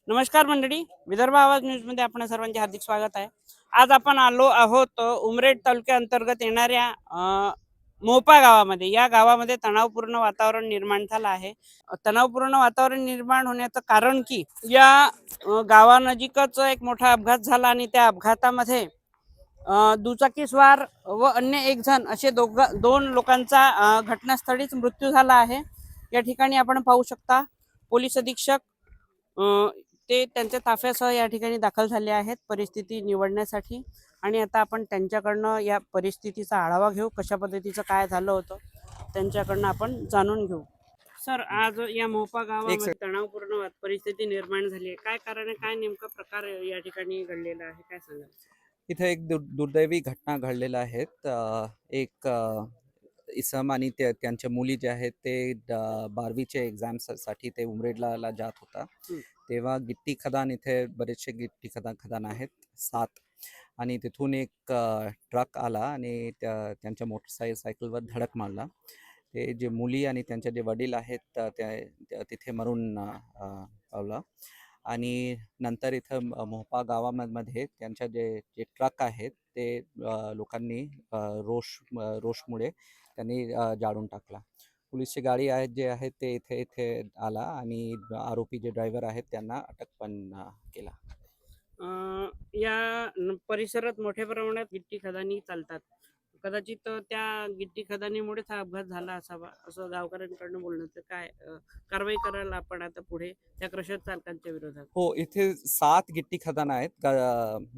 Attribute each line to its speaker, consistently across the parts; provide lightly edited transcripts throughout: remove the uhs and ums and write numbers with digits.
Speaker 1: नमस्कार मंडळी, विदर्भ आवाज न्यूजमध्ये आपण सर्वांचे हार्दिक स्वागत आहे. आज आपण आलो आहोत उमरेड तालुक्याअंतर्गत येणाऱ्या मोपा गावामध्ये. या गावामध्ये तणावपूर्ण वातावरण निर्माण झालं आहे. तणावपूर्ण वातावरण निर्माण होण्याचं कारण की या गावानजीकच एक मोठा अपघात झाला आणि त्या अपघातामध्ये दुचाकीस्वार व अन्य एक जण असे दोन लोकांचा घटनास्थळीच मृत्यू झाला आहे. या ठिकाणी आपण पाहू शकता पोलीस अधीक्षक ते त्यांच्या ताफ्यासह या ठिकाणी दाखल झाले आहेत परिस्थिती निवडण्यासाठी. आणि आता आपण त्यांच्याकडनं या परिस्थितीचा आढावा घेऊ, कशा पद्धतीचं काय झालं होतं त्यांच्याकडनं आपण जाणून घेऊ. सर, आज या मोपा गावामध्ये तणावपूर्ण परिस्थिती निर्माण झाली आहे. काय कारण आहे, काय नेमका प्रकार या ठिकाणी घडलेला आहे, काय सांगाल?
Speaker 2: इथे एक दुर्दैवी घटना घडलेल्या आहेत. एक इसम आणि त्यांच्या मुली जे आहेत ते 12वीचे एक्झाम्ससाठी ते उमरेडला जात होता. तेव्हा गिट्टी खदान, इथे बरेचसे गिट्टी खदान आहेत 7, आणि तिथून एक ट्रक आला आणि त्यांच्या मोटरसायकलवर धडक मारला. ते जे मुली आणि त्यांचे जे वडील आहेत तिथे मरून पावला. आणि नंतर इथं मोहपा गावामध्ये त्यांच्या जे जे ट्रक आहेत ते लोकांनी रोषमुळे त्यांनी जाळून टाकला. पोलीसची गाडी आहेत जे आहेत ते इथे इथे आला आणि आरोपी जे ड्रायव्हर आहेत त्यांना अटक पण केला.
Speaker 1: या परिसरात मोठ्या प्रमाणात गिट्टी खदानी चालतात. कदाचित त्या गिट्टी खदानीमुळेच हा अपघात झाला असावा असं गावकऱ्यांकडनं बोलणं. तर काय कारवाई करायला आपण आता पुढे त्या क्रशर चालकांच्या विरोधात?
Speaker 2: हो, इथे 7 गिट्टी खदान आहेत.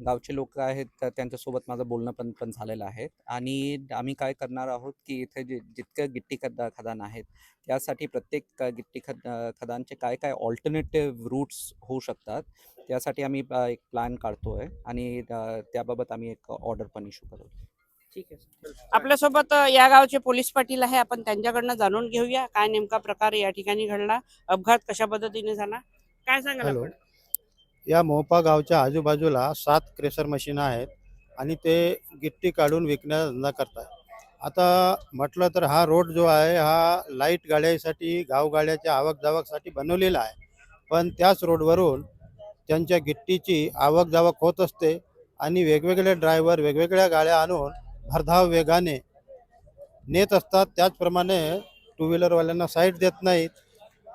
Speaker 2: गावचे लोक आहेत त्यांच्यासोबत माझं बोलणं पण झालेलं आहे. आणि आम्ही काय करणार आहोत की इथे जितकं गिट्टी खदान आहेत त्यासाठी प्रत्येक गिट्टी खदानचे काय काय ऑल्टरनेटिव्ह रूट्स होऊ शकतात त्यासाठी आम्ही एक प्लॅन काढतोय आणि त्याबाबत आम्ही एक ऑर्डर पण इश्यू करतो.
Speaker 1: ठीक आहे. आपल्यासोबत या गावचे पोलीस पाटील आहे, आपण त्यांच्याकडनं जाणून घेऊया काय नेमका प्रकार या ठिकाणी घडला, अपघात कशा पद्धतीने झाला, काय सांगाल
Speaker 3: हॅलो.
Speaker 1: आपण?
Speaker 3: या मोपा गावच्या आजूबाजूला 7 क्रेशर मशीन आहेत आणि ते गिट्टी काढून विकण्याचा धंदा करतात. आता म्हटलं तर हा रोड जो आहे हा लाईट गाड्यांसाठी, गावगाड्याच्या आवक जावकसाठी बनवलेला आहे. पण त्याच रोडवरून त्यांच्या गिट्टीची आवक जावक होत असते आणि वेगवेगळे ड्रायव्हर वेगवेगळ्या गाड्या आणून भरधाव वेगाने नेत असतात. त्याचप्रमाणे टू व्हीलरवाल्यांना साईड देत नाहीत.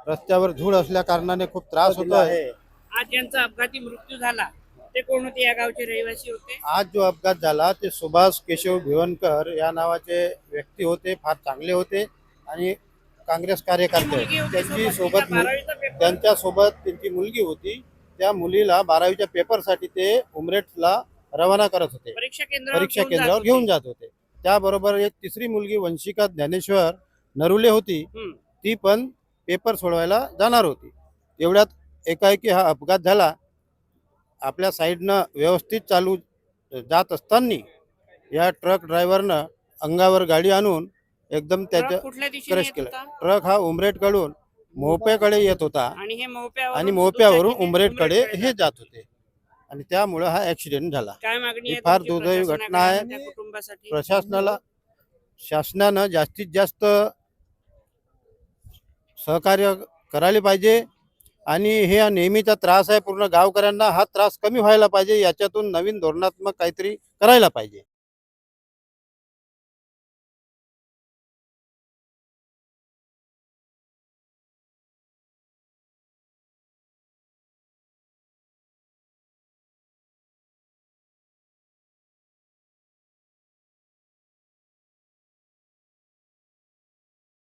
Speaker 3: रस्त्यावर धूळ असल्या कारणाने खूप त्रास होतो आहे.
Speaker 1: आज ज्यांचा अपघाती मृत्यू झाला ते कोण होते? या गावचे रहिवासी होते.
Speaker 3: आज जो अपघात झाला ते सुभाष केशव भिवनकर या नावाचे व्यक्ती होते. फार चांगले होते आणि काँग्रेस कार्यकर्ते होते. त्यांच्यासोबत त्यांची मुलगी होती. त्या मुलीला 12वीच्या पेपरसाठी ते उमरेडला रवाना करत होते,
Speaker 1: परीक्षा
Speaker 3: केंद्रावर घेऊन जात होते. त्याबरोबर एक तिसरी मुलगी वंशिका ज्ञानेश्वर नरुले होती. ती पण पेपर सोडवायला जाणार होती. एवढ्यात एकाएकी हा अपघात झाला. आपल्या साईडनं व्यवस्थित चालू जात असताना या ट्रक ड्रायव्हरनं अंगावर गाडी आणून एकदम त्याच्या क्रश केलं. ट्रक हा उमरेडकडून मोहप्याकडे येत होता आणि मोहप्यावरून उमरेडकडे हे जात होते आणि त्यामुळे हा ऍक्सिडेंट झाला.
Speaker 1: काय मागणी आहे?
Speaker 3: फार दुर्दैवी घटना आहे. प्रशासनाला, शासनानं जास्तीत जास्त सहकार्य करायला पाहिजे आणि हे नेहमीचा त्रास आहे पूर्ण गावकऱ्यांना. हा त्रास कमी व्हायला पाहिजे. याच्यातून नवीन धोरणात्मक काहीतरी करायला पाहिजे.